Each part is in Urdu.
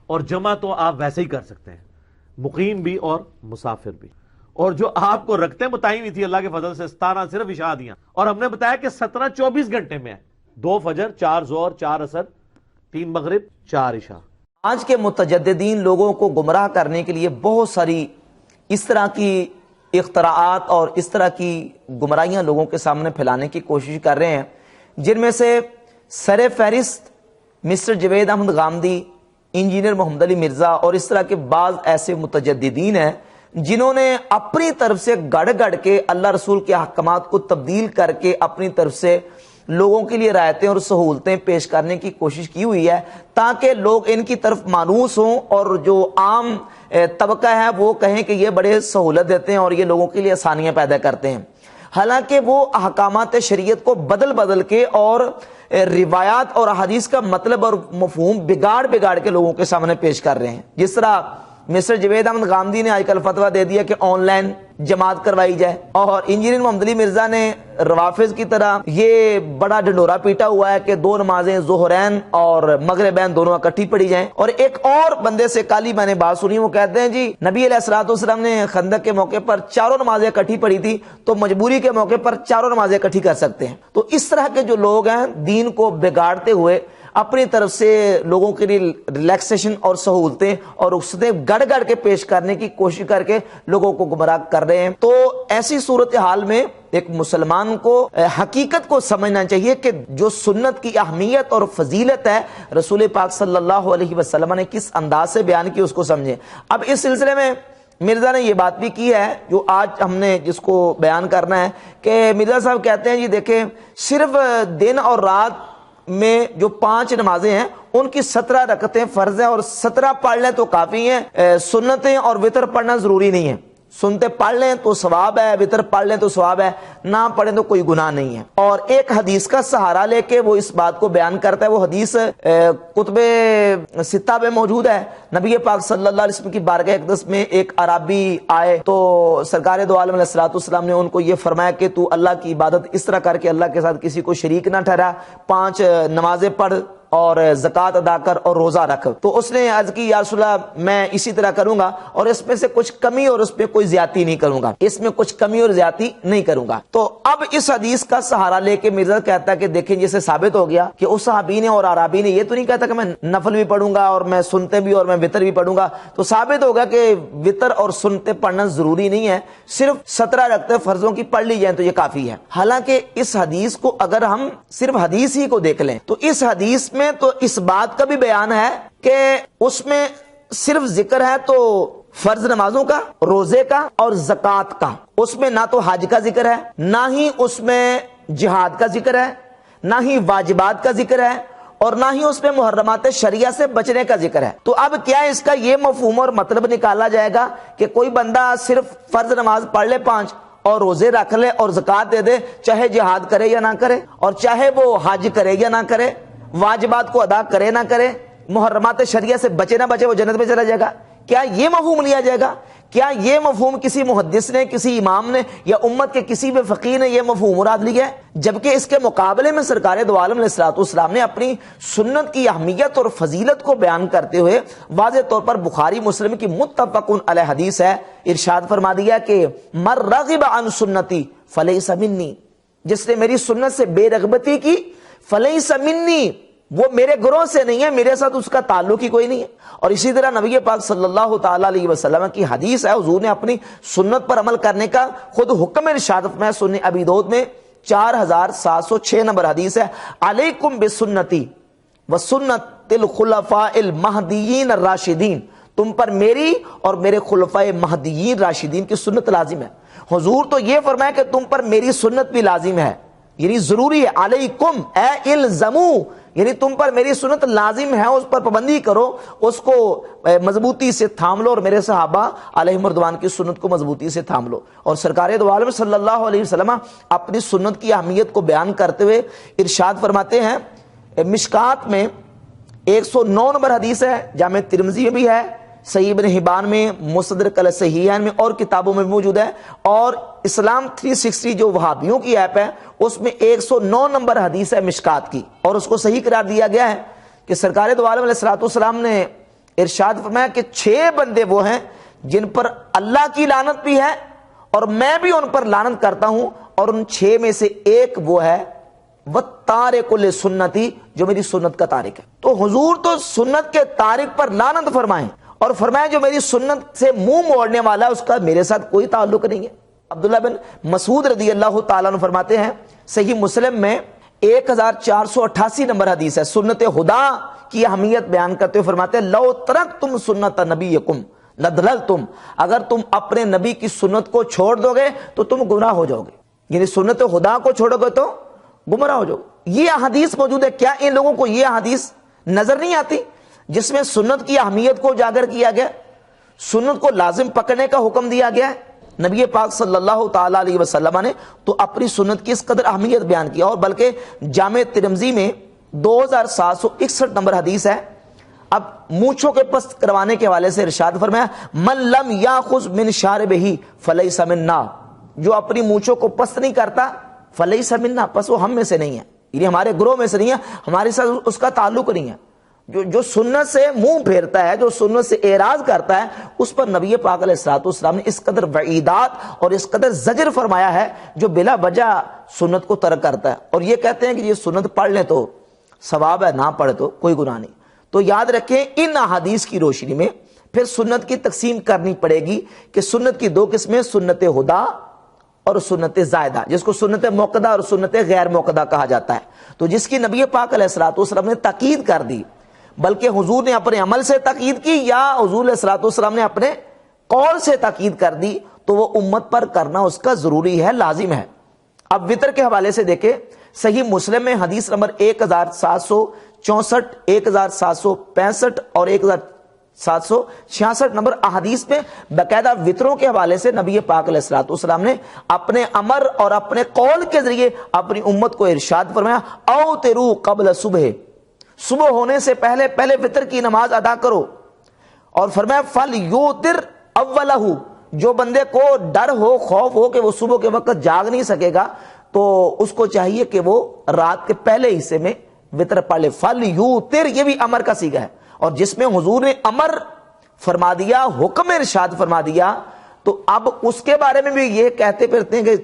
اور جمع تو آپ ویسے ہی کر سکتے ہیں، مقیم بھی اور مسافر بھی. اور جو آپ کو رکھتے بتائی ہوئی تھی اللہ کے فضل سے 17 صرف عشاء دیاں، اور ہم نے بتایا کہ 17 24 گھنٹے میں ہے، 2 فجر، 4 ظہر، 4 عصر، 3 مغرب، 4 عشاء. آج کے متجددین لوگوں کو گمراہ کرنے کے لیے بہت ساری اس طرح کی اختراعات اور اس طرح کی گمراہیاں لوگوں کے سامنے پھیلانے کی کوشش کر رہے ہیں، جن میں سے سر فہرست مسٹر جوید احمد غامدی، انجینئر محمد علی مرزا اور اس طرح کے بعض ایسے متجددین ہیں جنہوں نے اپنی طرف سے گڑ گڑ کے اللہ رسول کے احکامات کو تبدیل کر کے اپنی طرف سے لوگوں کے لیے رعایتیں اور سہولتیں پیش کرنے کی کوشش کی ہوئی ہے تاکہ لوگ ان کی طرف مانوس ہوں، اور جو عام طبقہ ہے وہ کہیں کہ یہ بڑے سہولت دیتے ہیں اور یہ لوگوں کے لیے آسانیاں پیدا کرتے ہیں. حالانکہ وہ احکامات شریعت کو بدل کے اور روایات اور احادیث کا مطلب اور مفہوم بگاڑ کے لوگوں کے سامنے پیش کر رہے ہیں. جس طرح مسٹر جوید احمد غامدی نے آج کل فتویٰ دے دیا کہ آن لائن جماعت کروائی جائے، اور انجینئر محمد علی مرزا نے روافظ کی طرح یہ بڑا ڈنڈورا پیٹا ہوا ہے کہ 2 نمازیں ظہرین اور مغربین دونوں اکٹھی پڑھی جائیں. اور ایک اور بندے سے کل ہی میں نے بات سنی، وہ کہتے ہیں جی نبی علیہ الصلوۃ والسلام نے خندق کے موقع پر 4 نمازیں اکٹھی پڑھی تھی، تو مجبوری کے موقع پر 4 نمازیں اکٹھی کر سکتے ہیں. تو اس طرح کے جو لوگ ہیں دین کو بگاڑتے ہوئے اپنی طرف سے لوگوں کے لیے ریلیکسیشن اور سہولتیں اور رخصتیں گڑ کے پیش کرنے کی کوشش کر کے لوگوں کو گمراہ کر رہے ہیں. تو ایسی صورتحال میں ایک مسلمان کو حقیقت کو سمجھنا چاہیے کہ جو سنت کی اہمیت اور فضیلت ہے رسول پاک صلی اللہ علیہ وسلم نے کس انداز سے بیان کی، اس کو سمجھیں. اب اس سلسلے میں مرزا نے یہ بات بھی کی ہے جو آج ہم نے جس کو بیان کرنا ہے، کہ مرزا صاحب کہتے ہیں جی دیکھیں صرف دن اور رات میں جو 5 نمازیں ہیں ان کی 17 رکعتیں فرض ہیں، اور 17 پڑھ لیں تو کافی ہیں. سنتیں اور وتر پڑھنا ضروری نہیں ہے. سنتے پڑھ لیں تو ثواب ہے، وتر پڑھ لیں تو ثواب ہے، نہ پڑھیں تو کوئی گناہ نہیں ہے. اور ایک حدیث کا سہارا لے کے وہ اس بات کو بیان کرتا ہے. وہ حدیث کتب 6 میں موجود ہے. نبی پاک صلی اللہ علیہ وسلم کی بارگاہ اقدس میں ایک عربی آئے تو سرکار دو عالم علیہ الصلوۃ والسلام نے ان کو یہ فرمایا کہ تو اللہ کی عبادت اس طرح کر کے اللہ کے ساتھ کسی کو شریک نہ ٹھہرا، 5 نمازیں پڑھ اور زکوٰۃ ادا کر اور روزہ رکھ. تو اس نے عرض کی یا رسول اللہ میں اسی طرح کروں گا، اور اس میں سے کچھ کمی اور اس پہ کوئی زیادتی نہیں کروں گا، اس میں کچھ کمی اور زیادتی نہیں کروں گا. تو اب اس حدیث کا سہارا لے کے مرزا کہتا ہے کہ دیکھیں جسے ثابت ہو گیا کہ اس صحابی نے اور عربی نے یہ تو نہیں کہتا کہ میں نفل بھی پڑھوں گا اور میں سنتے بھی اور میں وتر بھی پڑھوں گا. تو ثابت ہوگا کہ وتر اور سنتے پڑھنا ضروری نہیں ہے، صرف 17 رکعتیں فرضوں کی پڑھ لی جائیں تو یہ کافی ہے. حالانکہ اس حدیث کو اگر ہم صرف حدیث ہی کو دیکھ لیں تو اس حدیث میں تو اس بات کا بھی بیان ہے کہ اس میں صرف ذکر ہے تو فرض نمازوں کا، روزے کا اور زکوٰۃ کا. اس میں نہ تو حج کا ذکر ہے، نہ ہی اس میں جہاد کا ذکر ہے، نہ ہی واجبات کا ذکر ہے، اور نہ ہی اس میں محرمات شریعہ سے بچنے کا ذکر ہے. تو اب کیا اس کا یہ مفہوم اور مطلب نکالا جائے گا کہ کوئی بندہ صرف فرض نماز پڑھ لے 5 اور روزے رکھ لے اور زکوٰۃ دے دے، چاہے جہاد کرے یا نہ کرے، اور چاہے وہ حج کرے یا نہ کرے، واجبات کو ادا کرے نہ کرے، محرمات شریعہ سے بچے نہ بچے، وہ جنت میں چلا جائے گا؟ کیا یہ مفہوم لیا جائے گا؟ کیا یہ مفہوم کسی محدث نے، کسی امام نے یا امت کے کسی بھی فقیر نے یہ مفہوم مراد لیا ہے؟ جبکہ اس کے مقابلے میں سرکار دو عالم علیہ الصلوۃ والسلام نے اپنی سنت کی اہمیت اور فضیلت کو بیان کرتے ہوئے واضح طور پر بخاری مسلم کی متفق علیہ حدیث ہے، ارشاد فرما دیا کہ من رغب عن سنتی فلیس منی، جس نے میری سنت سے بے رغبتی کی فلیس منی، وہ میرے گروہ سے نہیں ہے، میرے ساتھ اس کا تعلق ہی کوئی نہیں ہے. اور اسی طرح نبی پاک صلی اللہ تعالی علیہ وسلم کی حدیث ہے، حضور نے اپنی سنت پر عمل کرنے کا خود حکم ارشاد فرمایا. سنن ابی داؤد میں 4706 نمبر حدیث ہے، علیکم بسنتی وسنت الخلفاء المہدیین الراشدین، تم پر میری اور میرے خلفاء مہدیین راشدین کی سنت لازم ہے. حضور تو یہ فرمایا کہ تم پر میری سنت بھی لازم ہے، یعنی ضروری ہے. علیکم اے الزمو، یعنی تم پر میری سنت لازم ہے، اس پر پابندی کرو، اس کو مضبوطی سے تھام لو، اور میرے صحابہ علیہم رضوان کی سنت کو مضبوطی سے تھام لو. اور سرکار دو عالم صلی اللہ علیہ وسلم اپنی سنت کی اہمیت کو بیان کرتے ہوئے ارشاد فرماتے ہیں، مشکات میں 109 نمبر حدیث ہے، جامع ترمذی میں بھی ہے، صحیح ابن حبان میں، مستدرک الصحیحین میں اور کتابوں میں موجود ہے. اور اسلام 360 جو وہابیوں کی ایپ ہے اس میں 109 نمبر حدیث ہے مشکات کی، اور اس کو صحیح قرار دیا گیا ہے کہ سرکار دو عالم علیہ الصلوۃ والسلام نے ارشاد فرمایا کہ 6 بندے وہ ہیں جن پر اللہ کی لعنت بھی ہے اور میں بھی ان پر لعنت کرتا ہوں، اور ان 6 میں سے ایک وہ ہے وَالتَّارِقُ لِسُنَّتِي، جو میری سنت کا تارک ہے۔ تو حضور تو سنت کے تارک پر لعنت فرمائیں اور فرمائیں جو میری سنت سے منہ موڑنے والا ہے اس کا میرے ساتھ کوئی تعلق نہیں ہے۔ عبداللہ بن مسعود رضی اللہ تعالیٰ عنہ فرماتے ہیں، صحیح مسلم میں 1488 نمبر حدیث ہے، سنت خدا کی اہمیت بیان کرتے ہوئے فرماتے ہیں لو ترکتم سنت نبیکم لضللتم، اگر تم اپنے نبی کی سنت کو چھوڑ دو گے تو تم گمراہ ہو جاؤ گے، یعنی سنت خدا کو چھوڑو گے تو گمراہ ہو جاؤ۔ یہ احادیث موجود ہے، کیا ان لوگوں کو یہ احادیث نظر نہیں آتی جس میں سنت کی اہمیت کو اجاگر کیا گیا، سنت کو لازم پکڑنے کا حکم دیا گیا ہے؟ نبی پاک صلی اللہ تعالی علیہ وسلم نے تو اپنی سنت کی اس قدر اہمیت بیان کی، اور بلکہ جامع ترمذی میں 2761 نمبر حدیث ہے۔ اب مونچھوں کے پست کروانے کے حوالے سے ارشاد فرمایا من لم یاخذ من شاربہ فلیس منا، جو اپنی مونچھوں کو پست نہیں کرتا فلیس منا، پس وہ ہم میں سے نہیں ہے، یعنی ہمارے گروہ میں سے نہیں ہے، ہمارے ساتھ اس کا تعلق نہیں ہے۔ جو سنت سے منہ پھیرتا ہے، جو سنت سے اعراض کرتا ہے، اس پر نبی پاک علیہ الصلوۃ والسلام نے اس قدر وعیدات اور اس قدر زجر فرمایا ہے جو بلا وجہ سنت کو ترک کرتا ہے، اور یہ کہتے ہیں کہ یہ سنت پڑھ لیں تو ثواب ہے، نہ پڑھے تو کوئی گناہ نہیں۔ تو یاد رکھیں ان احادیث کی روشنی میں پھر سنت کی تقسیم کرنی پڑے گی کہ سنت کی 2 قسمیں، سنت خدا اور سنت زائدہ، جس کو سنت موقدہ اور سنت غیر موقدہ کہا جاتا ہے۔ تو جس کی نبی پاک علیہ الصلوۃ والسلام نے تاکید کر دی، بلکہ حضور نے اپنے عمل سے تاکید کی یا حضور علیہ الصلوۃ والسلام نے اپنے قول سے تاکید کر دی، تو وہ امت پر کرنا اس کا ضروری ہے، لازم ہے۔ اب وطر کے حوالے سے دیکھیں، صحیح مسلم میں حدیث نمبر 1764، 1765 اور 1766 نمبر احادیث میں باقاعدہ وطروں کے حوالے سے نبی پاک علیہ الصلوۃ والسلام نے اپنے امر اور اپنے قول کے ذریعے اپنی امت کو ارشاد فرمایا اوتروا قبل صبح، صبح ہونے سے پہلے وطر کی نماز ادا کرو، اور فرمایا فلیوتر اولہ، جو بندے کو ڈر ہو، خوف ہو کہ وہ صبح کے وقت جاگ نہیں سکے گا تو اس کو چاہیے کہ وہ رات کے پہلے حصے میں وطر پڑھ لے۔ فلیوتر، یہ بھی امر کا صیغہ ہے، اور جس میں حضور نے امر فرما دیا، حکم ارشاد فرما دیا، تو اب اس کے بارے میں بھی یہ کہتے پھرتے ہیں کہ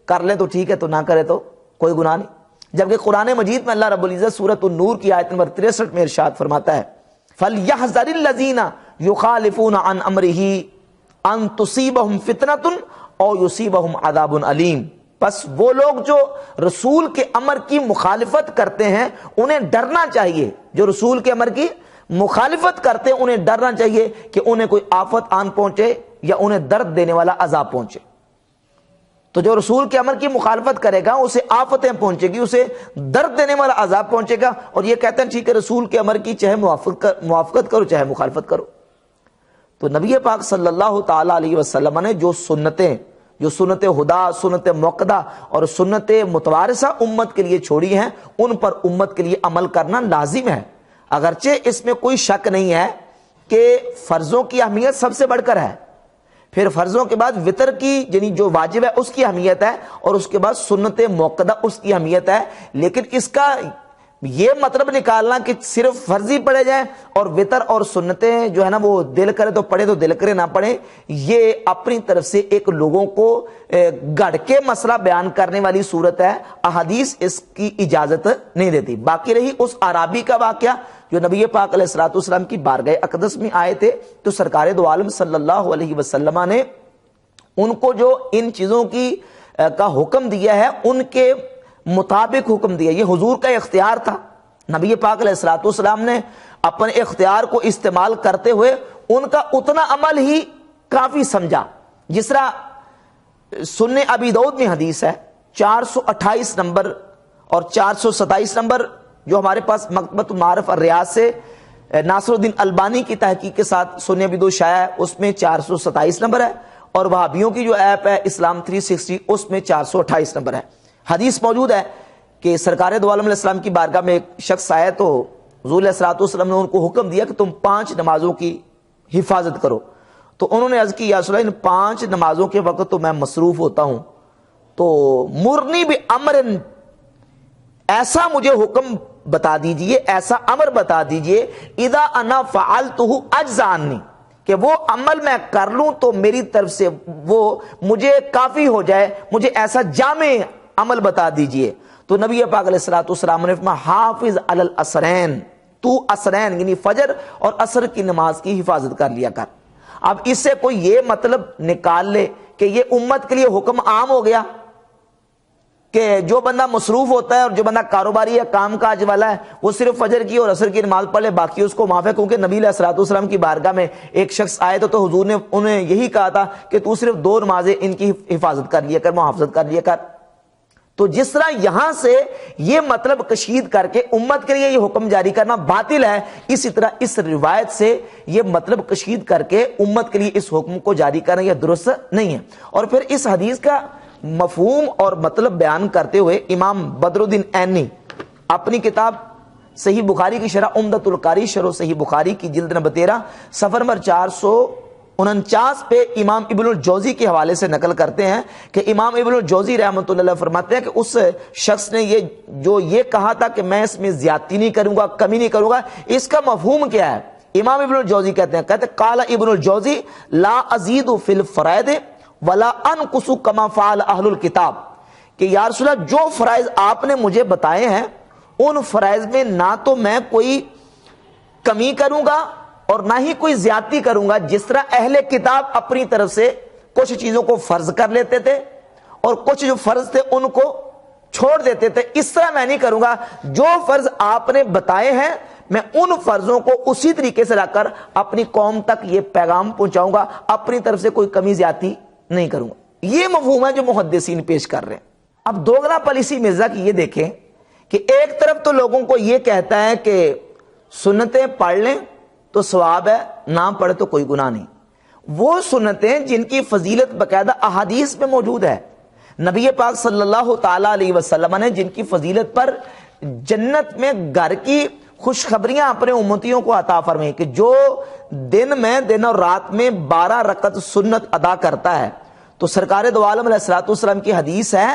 کر لیں تو ٹھیک ہے، تو نہ کرے تو کوئی گناہ نہیں۔ جبکہ قرآن مجید میں اللہ رب العزت سورۃ النور کی آیت نمبر 63 میں ارشاد فرماتا ہے فَلْيَحْذَرِ الَّذِينَ يُخَالِفُونَ عَنْ أَمْرِهِ أَن تُصِيبَهُمْ فِتْنَةٌ أَوْ يُصِيبَهُمْ عَذَابٌ أَلِيمٌ، پس وہ لوگ جو رسول کے امر کی مخالفت کرتے ہیں انہیں ڈرنا چاہیے، جو رسول کے امر کی مخالفت کرتے ہیں انہیں ڈرنا چاہیے کہ انہیں کوئی آفت آن پہنچے یا انہیں درد دینے والا عذاب پہنچے۔ تو جو رسول کے امر کی مخالفت کرے گا اسے آفتیں پہنچے گی، اسے درد دینے والا عذاب پہنچے گا، اور یہ کہتے ہیں ٹھیک ہے رسول کے امر کی چاہے موافقت کرو چاہے مخالفت کرو۔ تو نبی پاک صلی اللہ تعالی علیہ وسلم نے جو سنتیں، جو سنت خدا، سنت موقدہ اور سنت متوارثہ امت کے لیے چھوڑی ہیں، ان پر امت کے لیے عمل کرنا لازم ہے، اگرچہ اس میں کوئی شک نہیں ہے کہ فرضوں کی اہمیت سب سے بڑھ کر ہے، پھر فرضوں کے بعد وطر کی یعنی جو واجب ہے اس کی اہمیت ہے، اور اس کے بعد سنت موقدہ اس کی اہمیت ہے، لیکن اس کا یہ مطلب نکالنا کہ صرف فرضی پڑھے جائیں اور وطر اور سنتیں جو ہے نا وہ دل کرے تو پڑھے تو دل کرے نہ پڑھے، یہ اپنی طرف سے ایک لوگوں کو گڑھ کے مسئلہ بیان کرنے والی صورت ہے، احادیث اس کی اجازت نہیں دیتی۔ باقی رہی اس اعرابی کا واقعہ جو نبی پاک علیہ الصلوۃ والسلام کی بارگاہ اقدس میں آئے تھے، تو سرکار دو عالم صلی اللہ علیہ وسلم نے ان کو جو ان چیزوں کی کا حکم دیا ہے ان کے مطابق حکم دیا، یہ حضور کا اختیار تھا، نبی پاک علیہ الصلوۃ والسلام نے اپنے اختیار کو استعمال کرتے ہوئے ان کا اتنا عمل ہی کافی سمجھا۔ جس طرح سنن ابی داؤد میں حدیث ہے 428 نمبر اور 427 نمبر جو ہمارے پاس مکتبۃ المعارف الریاض سے ناصر الدین البانی کی تحقیق کے ساتھ سنن ابی داؤد شائع ہے، اس میں 427 نمبر ہے، اور وہابیوں کی جو ایپ ہے اسلام 360 اس میں 428 نمبر ہے۔ حدیث موجود ہے کہ سرکار دو عالم علیہ السلام کی بارگاہ میں ایک شخص آیا تو حضور علیہ الصلوۃ والسلام نے ان کو حکم دیا کہ تم 5 نمازوں کی حفاظت کرو، تو انہوں نے عرض کی یا رسول اللہ ان 5 نمازوں کے وقت تو میں مصروف ہوتا ہوں، تو مرنی بامر، ایسا مجھے حکم بتا دیجئے، ایسا امر بتا دیجئے، اذا انا فعلتہ اجزانی، کہ وہ عمل میں کر لوں تو میری طرف سے وہ مجھے کافی ہو جائے، مجھے ایسا جامع عمل بتا دیجئے۔ تو نبی پاک علیہ الصلوۃ والسلام نے فرمایا حافظ علی العصرین، تو عصرین یعنی فجر اور عصر کی نماز کی حفاظت کر لیا کر۔ اب اس سے کوئی یہ مطلب نکال لے کہ یہ امت کے لیے حکم عام ہو گیا کہ جو بندہ مصروف ہوتا ہے اور جو بندہ کاروباری یا کام کاج والا ہے وہ صرف فجر کی اور عصر کی نماز پڑھ لے، باقی اس کو معاف ہے۔ کیونکہ نبی علیہ الصلوۃ والسلام کی بارگاہ میں ایک شخص آئے تو حضور نے انہیں یہی کہا تھا کہ تو صرف 2 نمازیں ان کی حفاظت کر لیا کر، محافظت کر لیا کر۔ تو جس طرح یہاں سے یہ مطلب کشید کر کے امت کے لیے یہ حکم جاری کرنا باطل ہے، اسی طرح اس روایت سے یہ مطلب کشید کر کے امت کے لیے اس حکم کو جاری کرنا یہ درست نہیں ہے۔ اور پھر اس حدیث کا مفہوم اور مطلب بیان کرتے ہوئے امام بدر الدین عینی اپنی کتاب صحیح بخاری کی شرح عمدۃ القاری شرح صحیح بخاری کی جلد نمبر 13 صفحہ نمبر 449 پہ امام ابن الجوزی کے حوالے سے نقل کرتے ہیں کہ امام ابن الجوزی رحمۃ اللہ علیہ فرماتے ہیں کہ اس شخص نے یہ کہا تھا کہ میں اس میں زیادتی نہیں کروں گا، کمی نہیں کروں گا، اس کا مفہوم کیا ہے؟ امام ابن الجوزی کہتے ہیں قال ابن الجوزی لا ازید فی الفرائض ولا انقص کما فعل اہل الکتاب، کہ یا رسول اللہ جو فرائض آپ نے مجھے بتائے ہیں ان فرائض میں نہ تو میں کوئی کمی کروں گا اور نہ ہی کوئی زیادتی کروں گا۔ جس طرح اہل کتاب اپنی طرف سے کچھ چیزوں کو فرض کر لیتے تھے اور کچھ جو فرض تھے ان کو چھوڑ دیتے تھے، اس طرح میں نہیں کروں گا۔ جو فرض آپ نے بتائے ہیں میں ان فرضوں کو اسی طریقے سے لا کر اپنی قوم تک یہ پیغام پہنچاؤں گا، اپنی طرف سے کوئی کمی زیادتی نہیں کروں گا۔ یہ مفہوم ہے جو محدثین پیش کر رہے ہیں۔ اب دوغلا پالیسی مرزا کی یہ دیکھیں کہ ایک طرف تو لوگوں کو یہ کہتا ہے کہ سنتیں پڑھ لیں تو ثواب ہے، نہ پڑھے تو کوئی گناہ نہیں۔ وہ سنتیں جن کی فضیلت باقاعدہ احادیث میں موجود ہے، نبی پاک صلی اللہ تعالی علیہ وسلم نے جن کی فضیلت پر جنت میں گھر کی خوشخبریاں اپنے امتیوں کو عطا فرمائیں کہ جو دن اور رات میں 12 رکعت سنت ادا کرتا ہے، تو سرکار دو عالم علیہ الصلوۃ والسلام کی حدیث ہے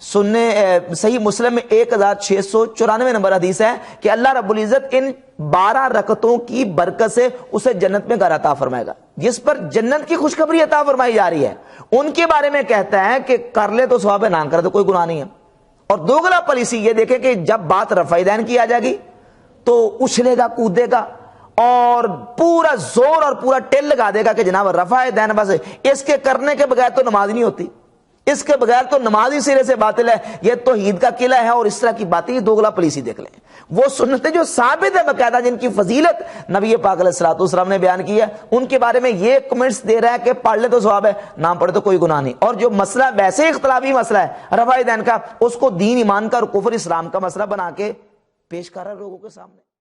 صحیح مسلم میں 1694 نمبر حدیث ہے کہ اللہ رب العزت ان 12 رکعتوں کی برکت سے اسے جنت میں گھر عطا فرمائے گا، جس پر جنت کی خوشخبری عطا فرمائی جا رہی ہے۔ ان کے بارے میں کہتا ہے کہ کر لے تو ثواب ہے، نہ کرے تو کوئی گناہ نہیں ہے۔ اور دوغلا پالیسی یہ دیکھیں کہ جب بات رفع دین کی آ جائے گی تو اچھلے گا، کودے گا اور پورا زور اور پورا ٹیل لگا دے گا کہ جناب رفع دین بس اس کے کرنے کے بغیر تو نماز نہیں ہوتی، اس کے بغیر تو نماز ہی سرے سے باطل ہے، یہ توحید کا قلعہ ہے، اور اس طرح کی باتیں دوغلا پالیسی دیکھ لیں۔ وہ سنتیں جو ثابت ہے باقاعدہ جن کی فضیلت نبی پاک علیہ الصلوۃ والسلام نے بیان کی ہے، ان کے بارے میں یہ کمنٹس دے رہا ہے کہ پڑھ لے تو ثواب ہے، نہ پڑھے تو کوئی گناہ نہیں۔ اور جو مسئلہ ویسے اختلافی مسئلہ ہے رفع دین کا، اس کو دین ایمان کا اور کفر اسلام کا مسئلہ بنا کے پیش کر رہا ہے لوگوں کے سامنے۔